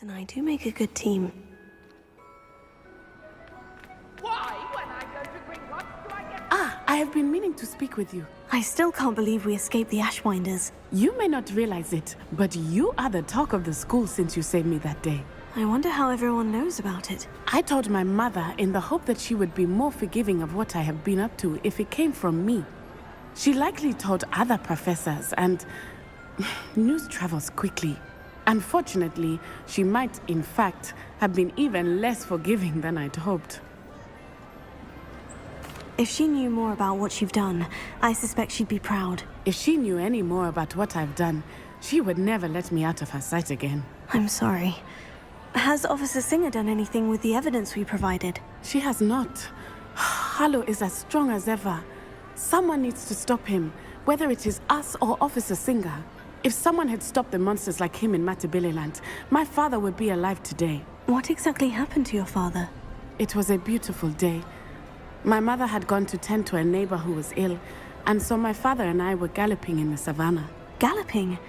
And I do make a good team. Why, when I go to Gringotts, do I get... I have been meaning to speak with you. I still can't believe we escaped the Ashwinders. You may not realize it, but you are the talk of the school since you saved me that day. I wonder how everyone knows about it. I told my mother in the hope that she would be more forgiving of what I have been up to if it came from me. She likely told other professors, and news travels quickly. Unfortunately, she might, in fact, have been even less forgiving than I'd hoped. If she knew more about what you've done, I suspect she'd be proud. If she knew any more about what I've done, she would never let me out of her sight again. I'm sorry. Has Officer Singer done anything with the evidence we provided? She has not. Harlow is as strong as ever. Someone needs to stop him, whether it is us or Officer Singer. If someone had stopped the monsters like him in Matabeleland, my father would be alive today. What exactly happened to your father? It was a beautiful day. My mother had gone to tend to a neighbor who was ill, and so my father and I were galloping in the savannah. Galloping?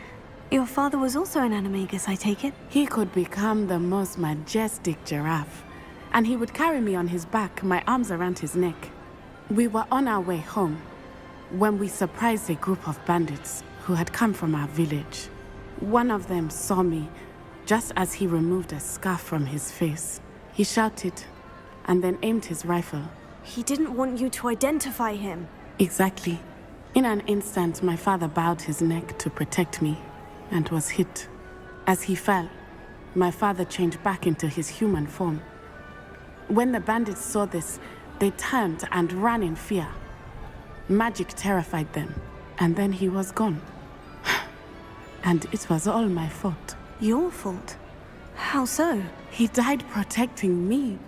Your father was also an animagus, I take it? He could become the most majestic giraffe, and he would carry me on his back, my arms around his neck. We were on our way home when we surprised a group of bandits who had come from our village. One of them saw me just as he removed a scarf from his face. He shouted and then aimed his rifle. He didn't want you to identify him. Exactly. In an instant, my father bowed his neck to protect me and was hit. As he fell, my father changed back into his human form. When the bandits saw this, they turned and ran in fear. Magic terrified them, and then he was gone. And it was all my fault. Your fault? How so? He died protecting me.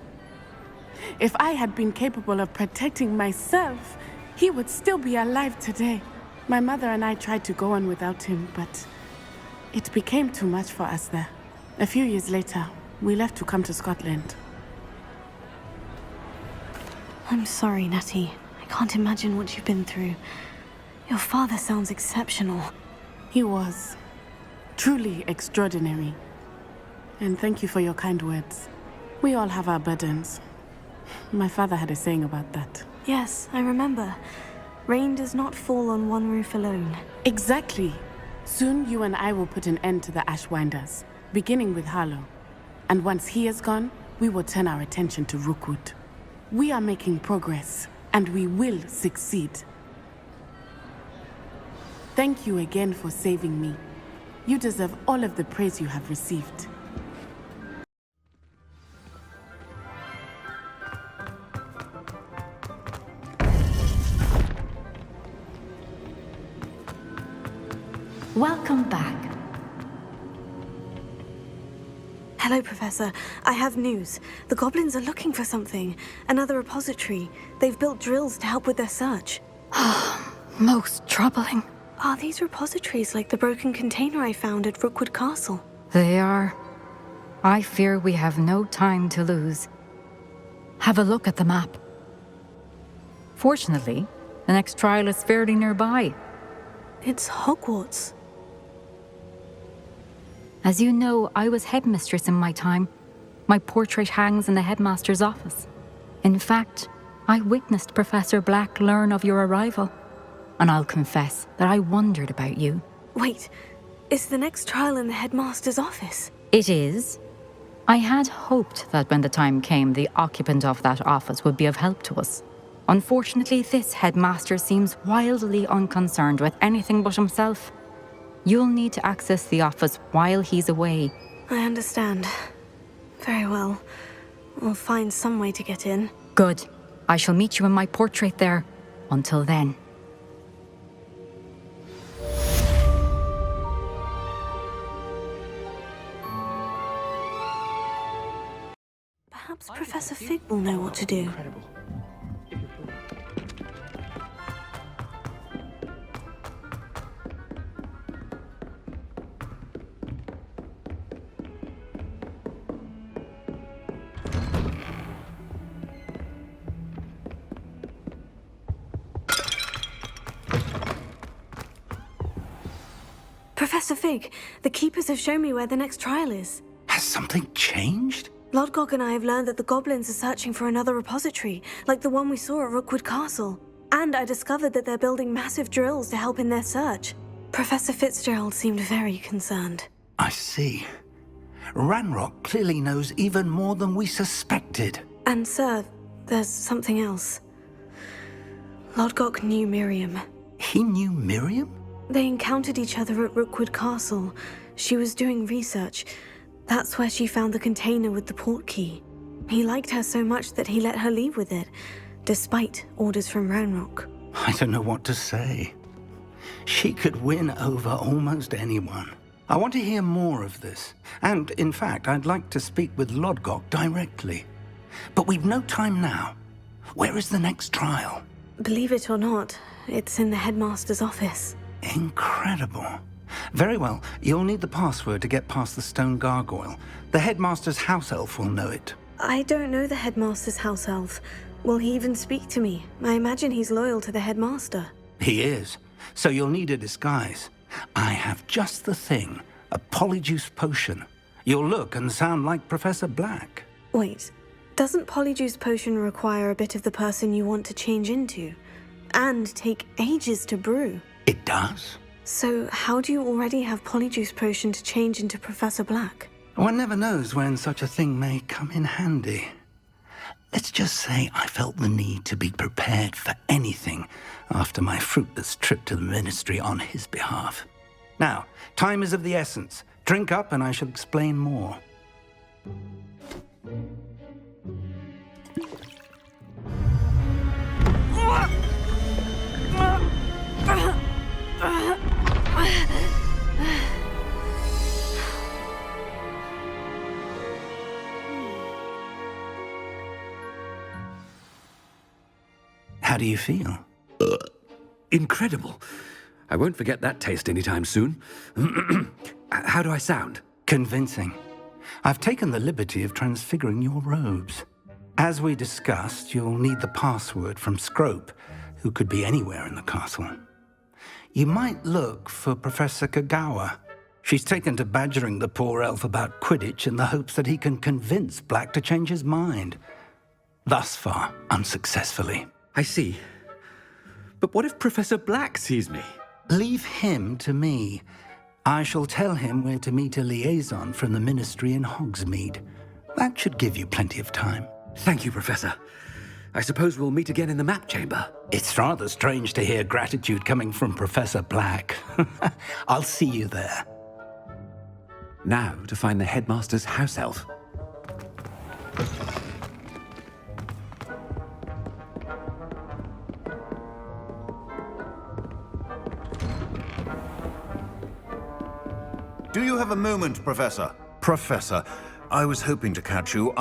If I had been capable of protecting myself, he would still be alive today. My mother and I tried to go on without him, but it became too much for us there. A few years later, we left to come to Scotland. I'm sorry, Natty. I can't imagine what you've been through. Your father sounds exceptional. He was. Truly extraordinary. And thank you for your kind words. We all have our burdens. My father had a saying about that. Yes, I remember. Rain does not fall on one roof alone. Exactly. Soon you and I will put an end to the Ashwinders, beginning with Harlow. And once he is gone, we will turn our attention to Rookwood. We are making progress, and we will succeed. Thank you again for saving me. You deserve all of the praise you have received. Welcome back. Hello, Professor. I have news. The goblins are looking for something. Another repository. They've built drills to help with their search. Most troubling. Are these repositories like the broken container I found at Rookwood Castle? They are. I fear we have no time to lose. Have a look at the map. Fortunately, the next trial is fairly nearby. It's Hogwarts. As you know, I was headmistress in my time. My portrait hangs in the headmaster's office. In fact, I witnessed Professor Black learn of your arrival. And I'll confess that I wondered about you. Wait, is the next trial in the headmaster's office? It is. I had hoped that when the time came, the occupant of that office would be of help to us. Unfortunately, this headmaster seems wildly unconcerned with anything but himself. You'll need to access the office while he's away. I understand. Very well. We'll find some way to get in. Good. I shall meet you in my portrait there. Until then. Perhaps Professor Fig will know what to do. Incredible. Professor Fig, the Keepers have shown me where the next trial is. Has something changed? Lodgok and I have learned that the goblins are searching for another repository, like the one we saw at Rookwood Castle. And I discovered that they're building massive drills to help in their search. Professor Fitzgerald seemed very concerned. I see. Ranrock clearly knows even more than we suspected. And sir, there's something else. Lodgok knew Miriam. He knew Miriam? They encountered each other at Rookwood Castle. She was doing research. That's where she found the container with the port key. He liked her so much that he let her leave with it, despite orders from Ranrock. I don't know what to say. She could win over almost anyone. I want to hear more of this. And, in fact, I'd like to speak with Lodgok directly. But we've no time now. Where is the next trial? Believe it or not, it's in the headmaster's office. Incredible. Very well, you'll need the password to get past the stone gargoyle. The headmaster's house elf will know it. I don't know the headmaster's house elf. Will he even speak to me? I imagine he's loyal to the headmaster. He is. So you'll need a disguise. I have just the thing. A polyjuice potion. You'll look and sound like Professor Black. Wait, doesn't polyjuice potion require a bit of the person you want to change into? And take ages to brew? It does. So how do you already have polyjuice potion to change into Professor Black? One never knows when such a thing may come in handy. Let's just say I felt the need to be prepared for anything after my fruitless trip to the ministry on his behalf. Now, time is of the essence. Drink up and I shall explain more. How do you feel? Incredible. I won't forget that taste anytime soon. How do I sound? Convincing. I've taken the liberty of transfiguring your robes. As we discussed, you'll need the password from Scrope, who could be anywhere in the castle. You might look for Professor Kagawa. She's taken to badgering the poor elf about Quidditch in the hopes that he can convince Black to change his mind. Thus far, unsuccessfully. I see. But what if Professor Black sees me? Leave him to me. I shall tell him where to meet a liaison from the ministry in Hogsmeade. That should give you plenty of time. Thank you, Professor. I suppose we'll meet again in the map chamber. It's rather strange to hear gratitude coming from Professor Black. I'll see you there. Now to find the headmaster's house elf. Do you have a moment, Professor? Professor, I was hoping to catch you.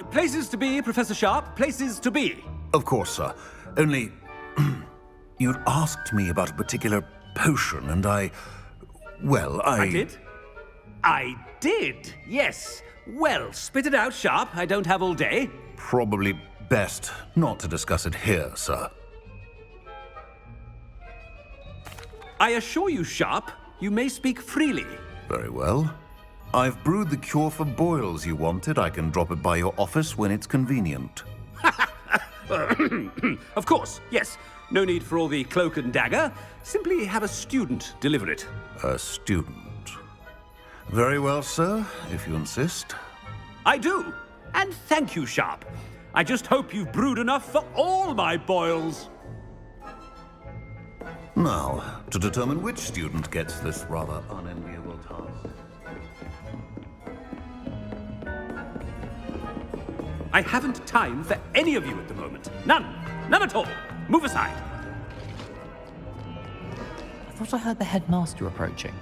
Places to be, Professor Sharp. Places to be. Of course, sir. Only... you'd asked me about a particular potion, and I did? I did, yes. Well, spit it out, Sharp. I don't have all day. Probably best not to discuss it here, sir. I assure you, Sharp, you may speak freely. Very well. I've brewed the cure for boils you wanted. I can drop it by your office when it's convenient. Of course, yes. No need for all the cloak and dagger. Simply have a student deliver it. A student. Very well, sir, if you insist. I do. And thank you, Sharp. I just hope you've brewed enough for all my boils. Now, to determine which student gets this rather unenviable task. I haven't time for any of you at the moment. None. None at all. Move aside. I thought I heard the headmaster approaching.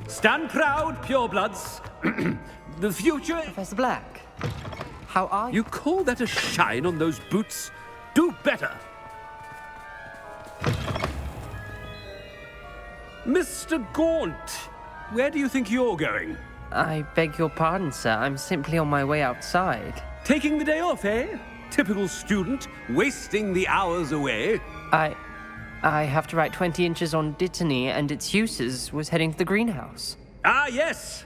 Stand proud, purebloods. The future... Professor Black, how are you? You call that a shine on those boots? Do better. Mr. Gaunt, where do you think you're going? I beg your pardon, sir. I'm simply on my way outside. Taking the day off, eh? typical student, wasting the hours away. I have to write 20 inches on Dittany and its uses was heading to the greenhouse. Ah, yes.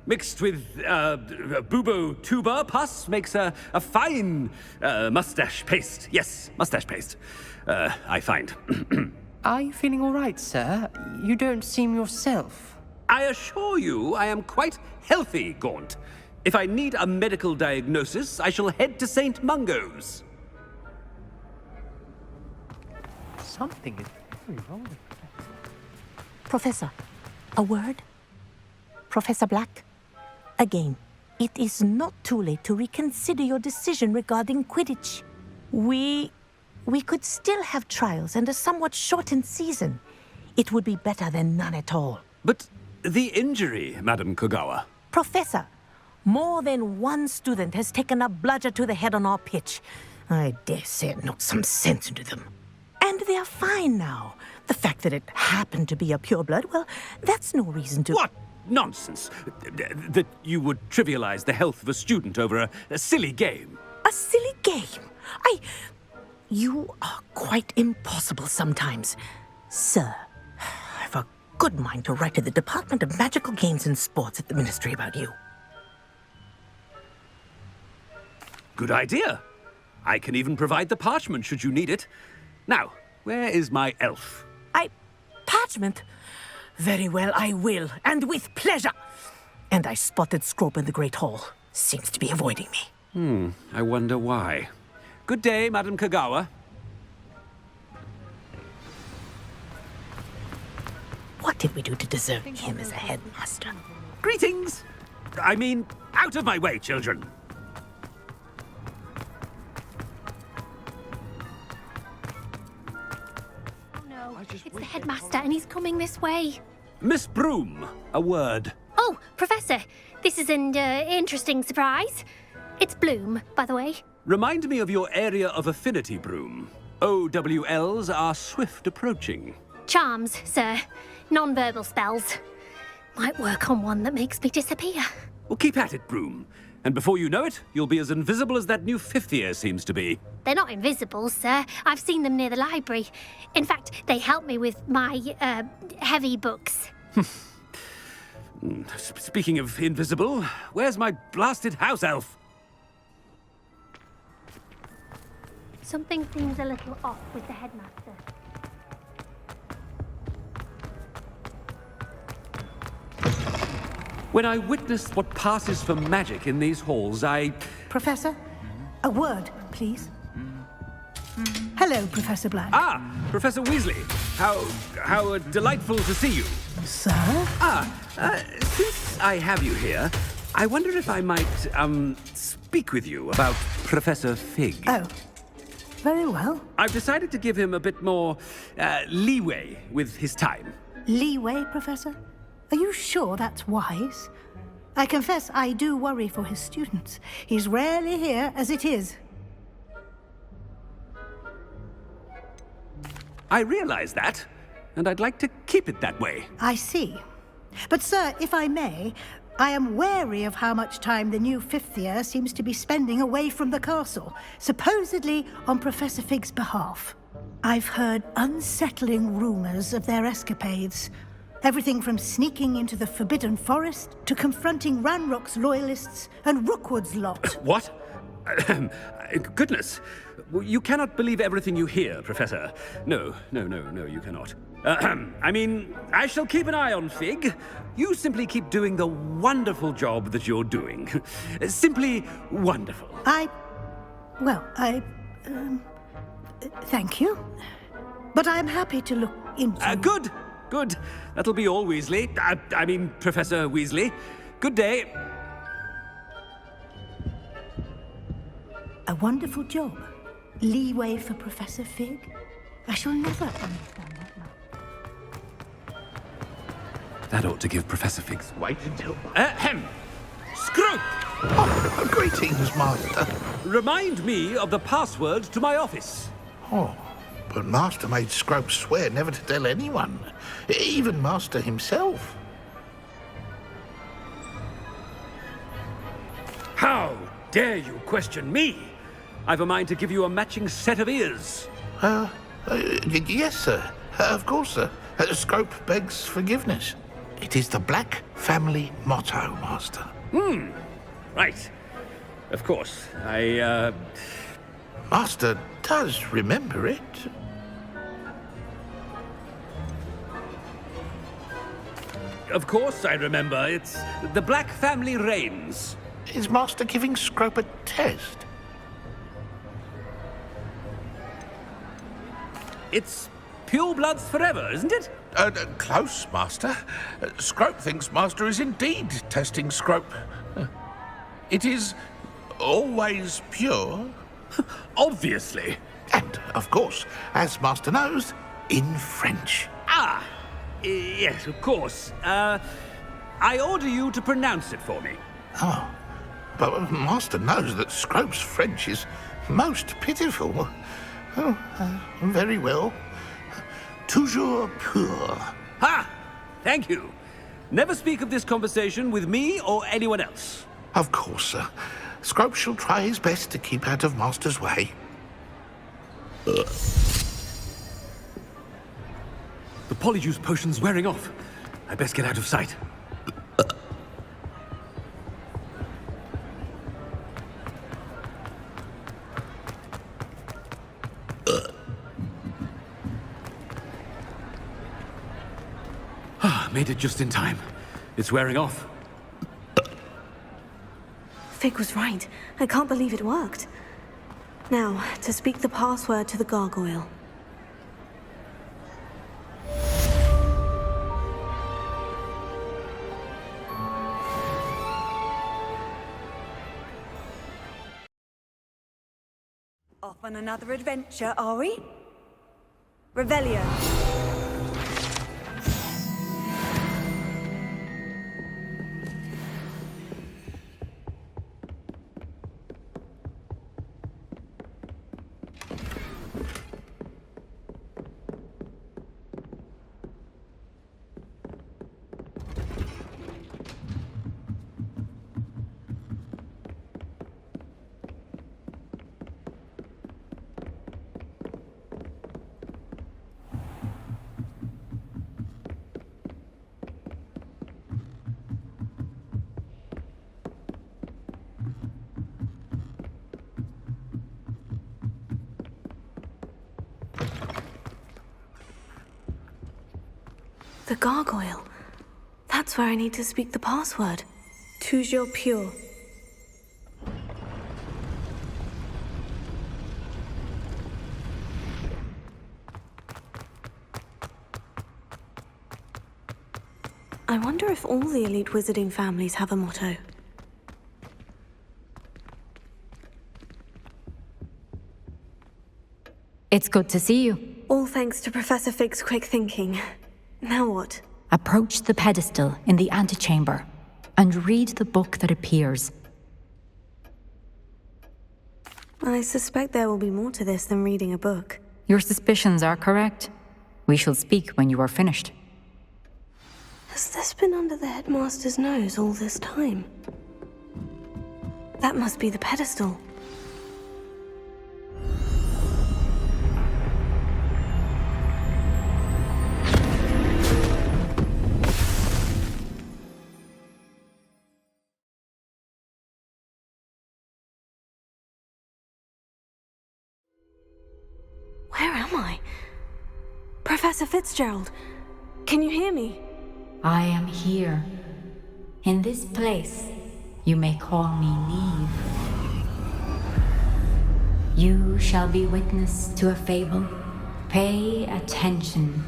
Mixed with bubo tuber pus makes a fine mustache paste. Yes, mustache paste. I find. Are you feeling all right, sir? You don't seem yourself. I assure you I am quite healthy, Gaunt. If I need a medical diagnosis, I shall head to St. Mungo's. Something is very wrong with Professor, a word? Professor Black? Again, it is not too late to reconsider your decision regarding Quidditch. We could still have trials and a somewhat shortened season. It would be better than none at all. But the injury, Madam Kogawa. Professor, more than one student has taken a bludger to the head on our pitch. I dare say it knocked some sense into them. And they are fine now. The fact that it happened to be a pureblood, well, that's no reason to... What nonsense! That you would trivialize the health of a student over a silly game. A silly game? You are quite impossible sometimes. Sir, I've a good mind to write to the Department of Magical Games and Sports at the Ministry about you. Good idea. I can even provide the parchment should you need it. Now, where is my elf? Parchment? Very well, I will, and with pleasure. And I spotted Scrope in the Great Hall. Seems to be avoiding me. I wonder why. Good day, Madam Kogawa. What did we do to deserve him as a headmaster? Greetings! I mean, out of my way, children. It's the headmaster, and he's coming this way. Miss Broom, a word. Oh, Professor, this is an interesting surprise. It's Bloom, by the way. Remind me of your area of affinity, Broom. OWLs are swift approaching. Charms, sir. Non-verbal spells. Might work on one that makes me disappear. Well, keep at it, Broom. And before you know it, you'll be as invisible as that new fifth year seems to be. They're not invisible, sir. I've seen them near the library. In fact, they help me with my, heavy books. Speaking of invisible, where's my blasted house elf? Something seems a little off with the headmaster. When I witness what passes for magic in these halls, Professor, a word, please. Hello, Professor Black. Ah, Professor Weasley. How delightful to see you. Sir? Since I have you here, I wonder if I might, speak with you about Professor Fig. Oh, very well. I've decided to give him a bit more, leeway with his time. Leeway, Professor? Are you sure that's wise? I confess I do worry for his students. He's rarely here as it is. I realize that, and I'd like to keep it that way. I see. But, sir, if I may, I am wary of how much time the new fifth year seems to be spending away from the castle, supposedly on Professor Fig's behalf. I've heard unsettling rumors of their escapades. Everything from sneaking into the Forbidden Forest to confronting Ranrock's loyalists and Rookwood's lot. What? Goodness. You cannot believe everything you hear, Professor. No, you cannot. I mean, I shall keep an eye on Fig. You simply keep doing the wonderful job that you're doing. Simply wonderful. Thank you. But I'm happy to look into... Good. That'll be all, Weasley. I mean, Professor Weasley. Good day. A wonderful job. Leeway for Professor Fig. I shall never understand that now. That ought to give Professor Fig's... Wait until... Scrope! Oh, greetings, Master. Remind me of the password to my office. Oh, but Master made Scrope swear never to tell anyone, even Master himself. How dare you question me? I've a mind to give you a matching set of ears. Yes, sir. Of course, sir. Scrope begs forgiveness. It is the Black family motto, Master. Right. Of course. Master does remember it. Of course I remember. It's the Black family reigns. Is Master giving Scrope a test? It's pure bloods forever, isn't it? Close, Master. Scrope thinks Master is indeed testing Scrope. It is always pure. Obviously. And, of course, as Master knows, in French. Ah! Yes, of course. I order you to pronounce it for me. Oh, but Master knows that Scrope's French is most pitiful. Oh, very well. Toujours pur. Ha! Thank you. Never speak of this conversation with me or anyone else. Of course, sir. Scrope shall try his best to keep out of Master's way. The polyjuice potion's wearing off. I best get out of sight. Made it just in time. It's wearing off. Fig was right. I can't believe it worked. Now, to speak the password to the gargoyle. Off on another adventure, are we? Revelio. The gargoyle. That's where I need to speak the password. Toujours pure. I wonder if all the elite wizarding families have a motto. It's good to see you. All thanks to Professor Fig's quick thinking. Now what? Approach the pedestal in the antechamber and read the book that appears. I suspect there will be more to this than reading a book. Your suspicions are correct. We shall speak when you are finished. Has this been under the headmaster's nose all this time? That must be the pedestal. Where am I? Professor Fitzgerald, can you hear me? I am here. In this place, you may call me Neve. You shall be witness to a fable. Pay attention.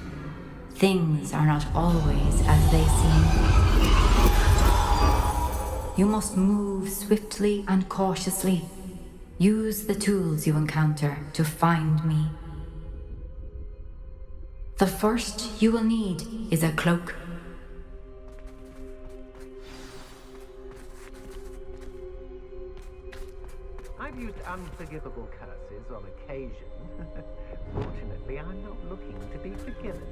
Things are not always as they seem. You must move swiftly and cautiously. Use the tools you encounter to find me. The first you will need is a cloak. I've used unforgivable curses on occasion. Fortunately, I'm not looking to be forgiven.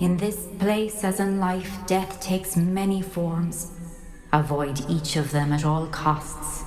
In this place, as in life, death takes many forms. Avoid each of them at all costs.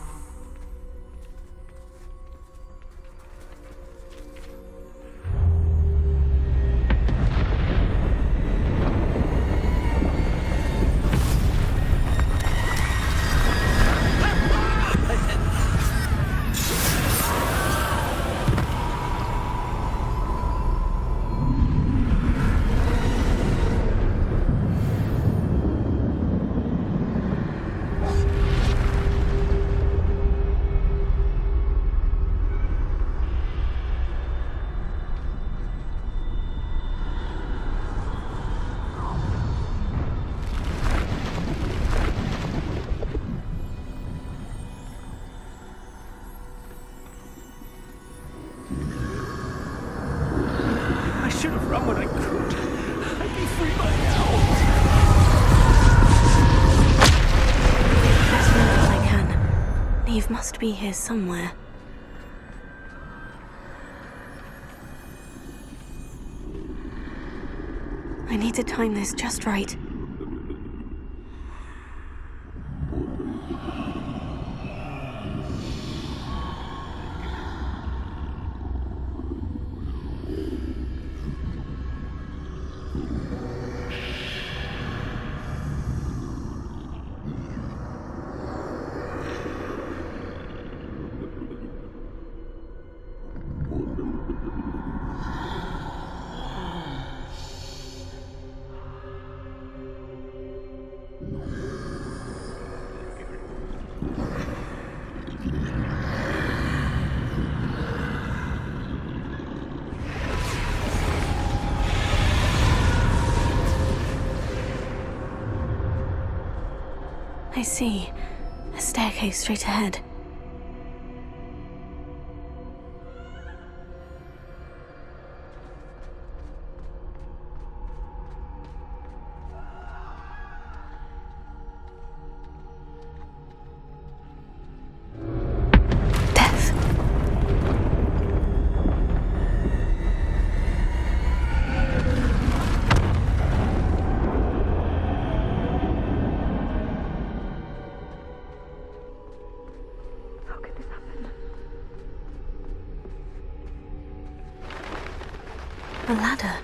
I should have run when I could. I'd be free by now. Let's move while I can. Neve must be here somewhere. I need to time this just right. I see. A staircase straight ahead. A ladder.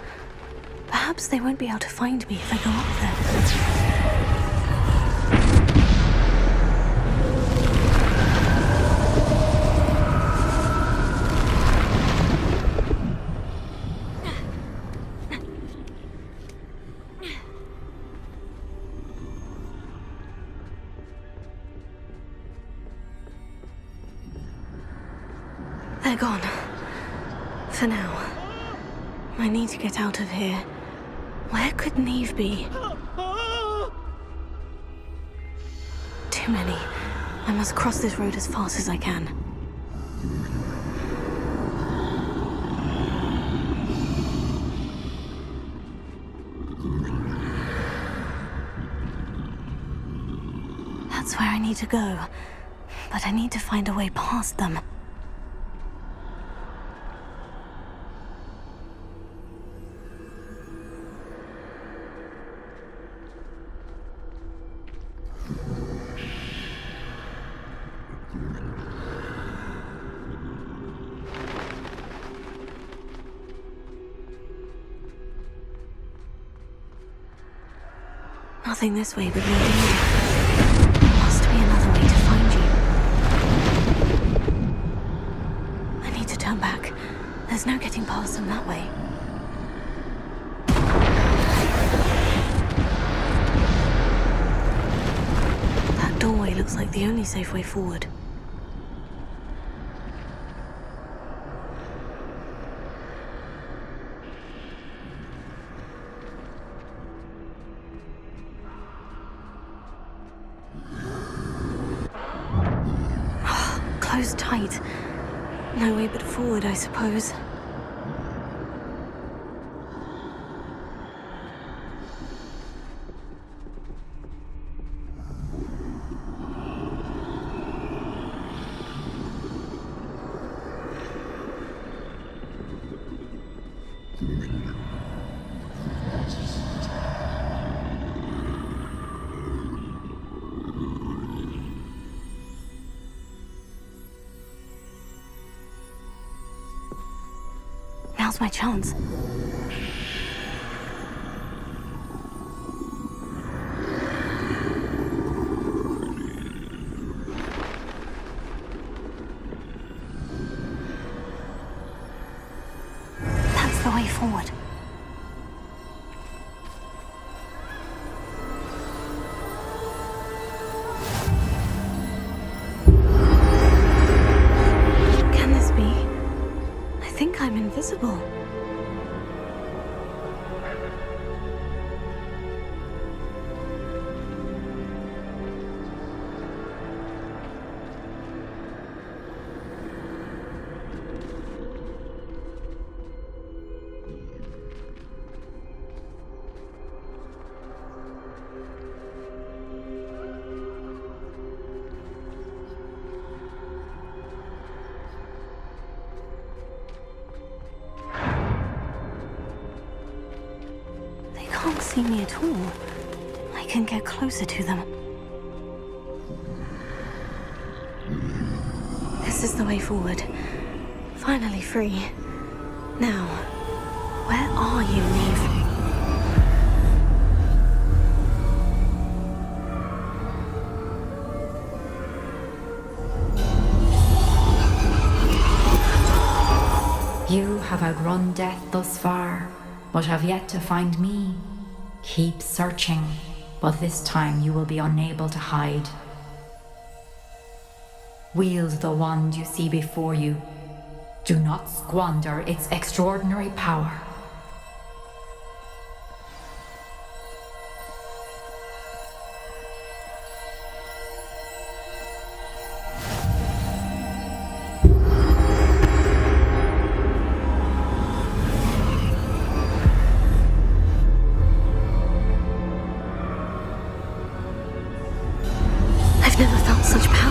Perhaps they won't be able to find me if I go up there. They're gone. For now. I need to get out of here. Where could Neve be? Too many. I must cross this road as fast as I can. That's where I need to go. But I need to find a way past them. Nothing this way but more danger. There must be another way to find you. I need to turn back. There's no getting past them that way. That doorway looks like the only safe way forward. Closed tight. No way but forward, I suppose. Now's my chance. That's the way forward. Can this be? I think I'm invisible. They can't see me at all. I can get closer to them. This is the way forward. Finally free. Now, where are you, Neve? You have outrun death thus far, but have yet to find me. Keep searching, but this time you will be unable to hide. Wield the wand you see before you. Do not squander its extraordinary power. I've never felt such power.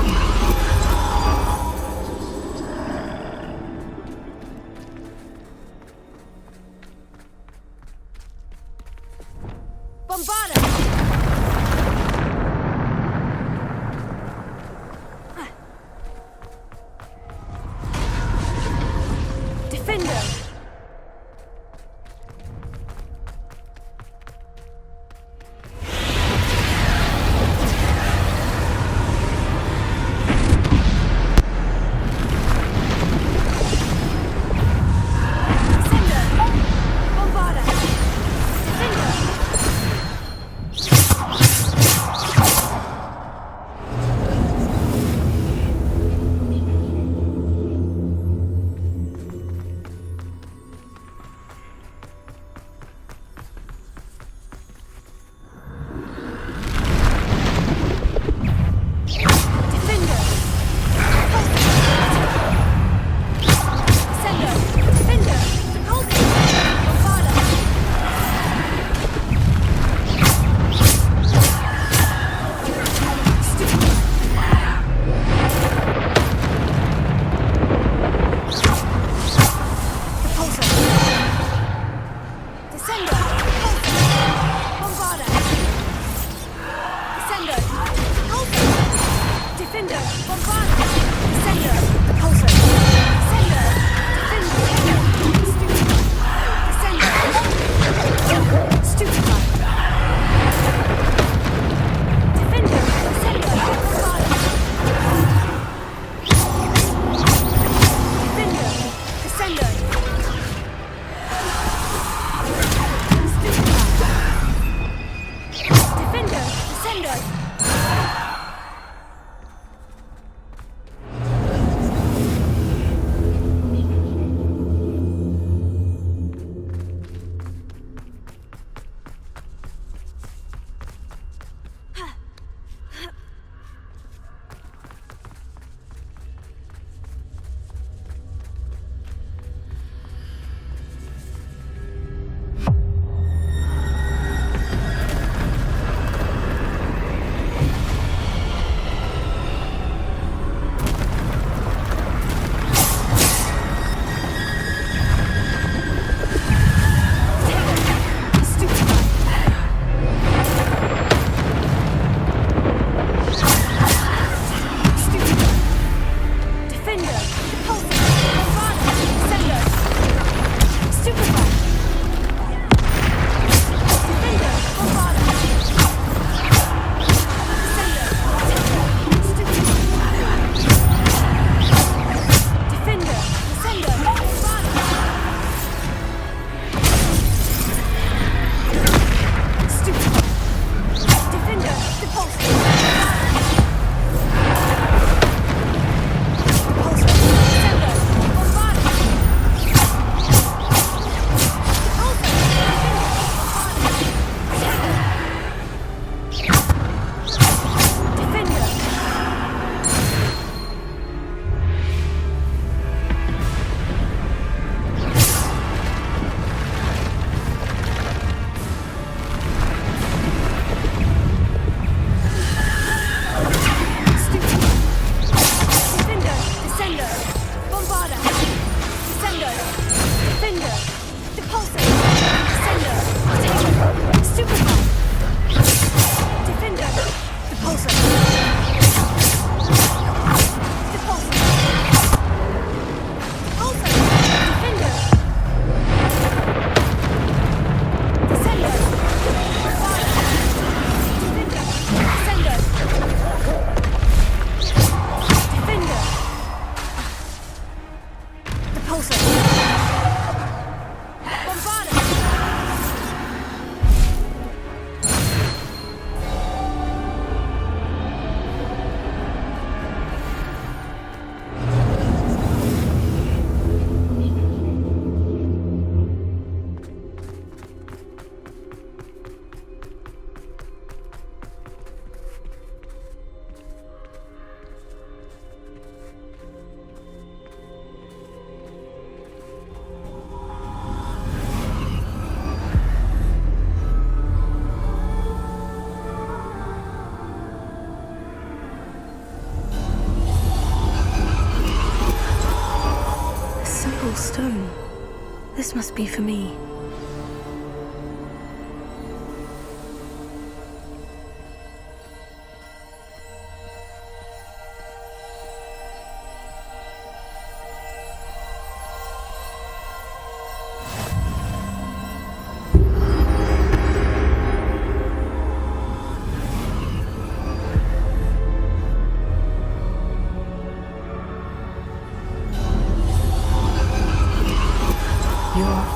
This must be for me.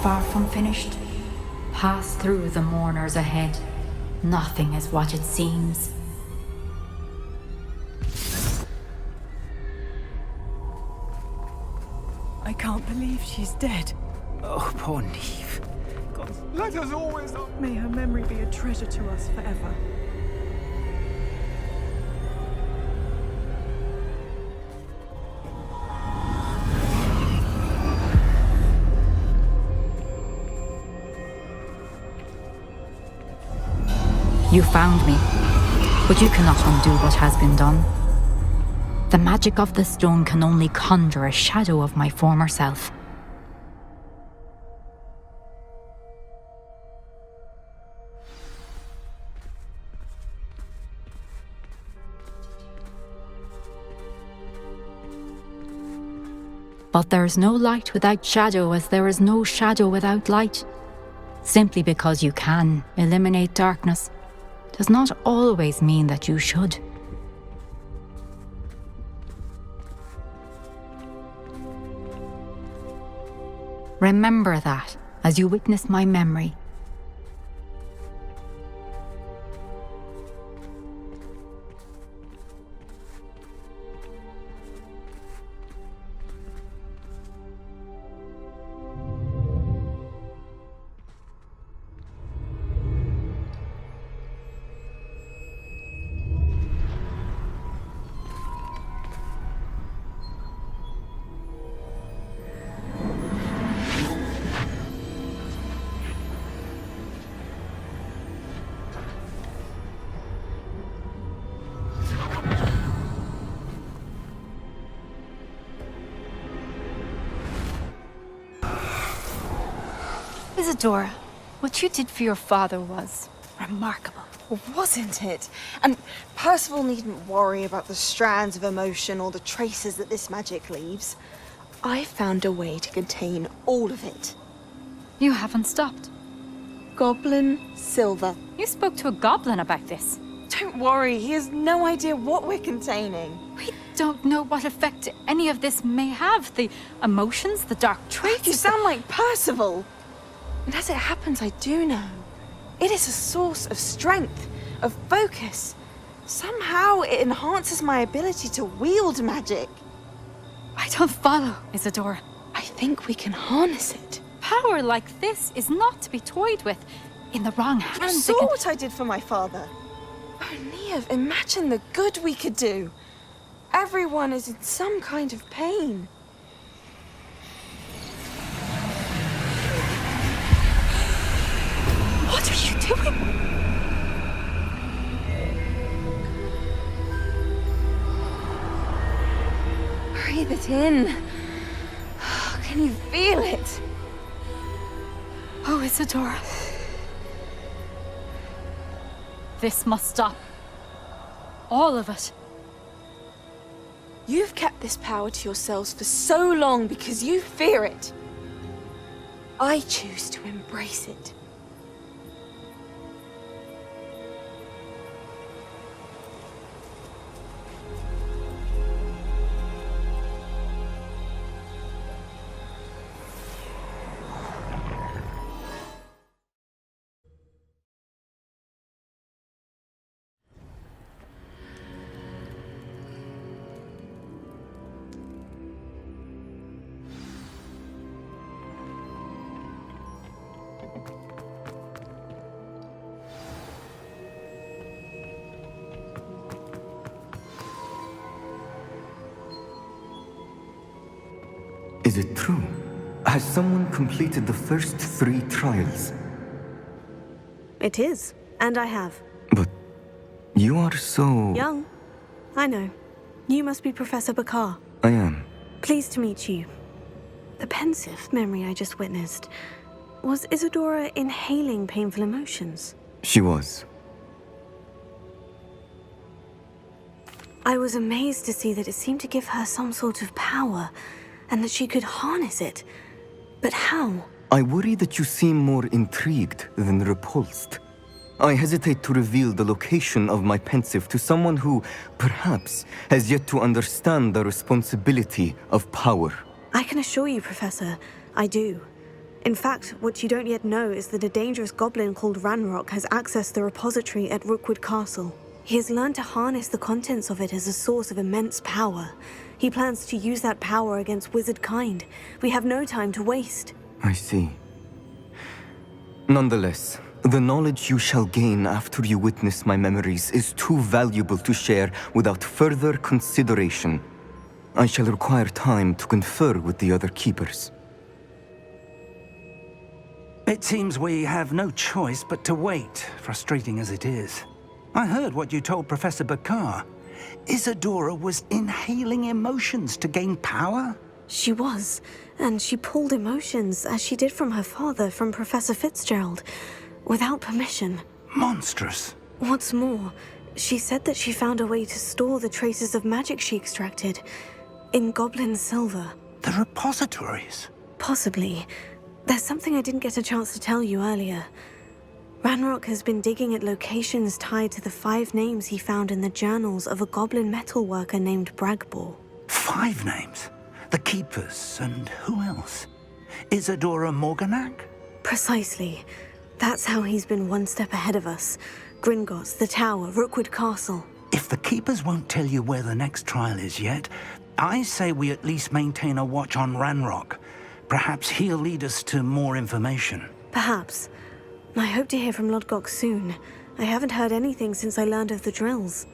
Far from finished. Pass through the mourners ahead. Nothing is what it seems. I can't believe she's dead. Oh, poor Neve. God, let us always... May her memory be a treasure to us forever. You found me, but you cannot undo what has been done. The magic of the stone can only conjure a shadow of my former self. But there is no light without shadow, as there is no shadow without light. Simply because you can eliminate darkness does not always mean that you should. Remember that as you witness my memory. Isadora, what you did for your father was remarkable. Wasn't it? And Percival needn't worry about the strands of emotion or the traces that this magic leaves. I found a way to contain all of it. You haven't stopped. Goblin Silver. You spoke to a goblin about this. Don't worry, he has no idea what we're containing. We don't know what effect any of this may have. The emotions, the dark traits. You sound like Percival. And as it happens, I do know. It is a source of strength, of focus. Somehow it enhances my ability to wield magic. I don't follow, Isadora. I think we can harness it. Power like this is not to be toyed with. In the wrong hands, You saw what I did for my father. Oh, Neve, imagine the good we could do. Everyone is in some kind of pain. What are you doing? Breathe it in. Can you feel it? Oh, Isadora. This must stop. All of it. You've kept this power to yourselves for so long because you fear it. I choose to embrace it. Is it true? Has someone completed the first 3 trials? It is, and I have. But you are so... Young. I know. You must be Professor Bakar. I am. Pleased to meet you. The pensive memory I just witnessed. Was Isadora inhaling painful emotions? She was. I was amazed to see that it seemed to give her some sort of power, and that she could harness it. But how? I worry that you seem more intrigued than repulsed. I hesitate to reveal the location of my pensive to someone who, perhaps, has yet to understand the responsibility of power. I can assure you, Professor, I do. In fact, what you don't yet know is that a dangerous goblin called Ranrock has accessed the repository at Rookwood Castle. He has learned to harness the contents of it as a source of immense power. He plans to use that power against wizard kind. We have no time to waste. I see. Nonetheless, the knowledge you shall gain after you witness my memories is too valuable to share without further consideration. I shall require time to confer with the other keepers. It seems we have no choice but to wait, frustrating as it is. I heard what you told Professor Bakar. Isadora was inhaling emotions to gain power? She was, and she pulled emotions, as she did from her father, from Professor Fitzgerald, without permission. Monstrous. What's more, she said that she found a way to store the traces of magic she extracted in goblin silver. The repositories? Possibly. There's something I didn't get a chance to tell you earlier. Ranrock has been digging at locations tied to the 5 names he found in the journals of a goblin metalworker named Bragbor. 5 names? The Keepers, and who else? Isadora Morganac? Precisely. That's how he's been one step ahead of us. Gringotts, the Tower, Rookwood Castle. If the Keepers won't tell you where the next trial is yet, I say we at least maintain a watch on Ranrock. Perhaps he'll lead us to more information. Perhaps. I hope to hear from Lodgok soon. I haven't heard anything since I learned of the drills.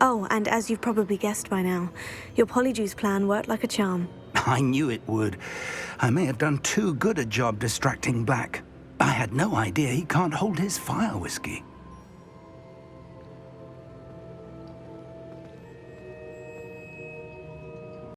Oh, and as you've probably guessed by now, your Polyjuice plan worked like a charm. I knew it would. I may have done too good a job distracting Black. I had no idea he can't hold his fire whiskey.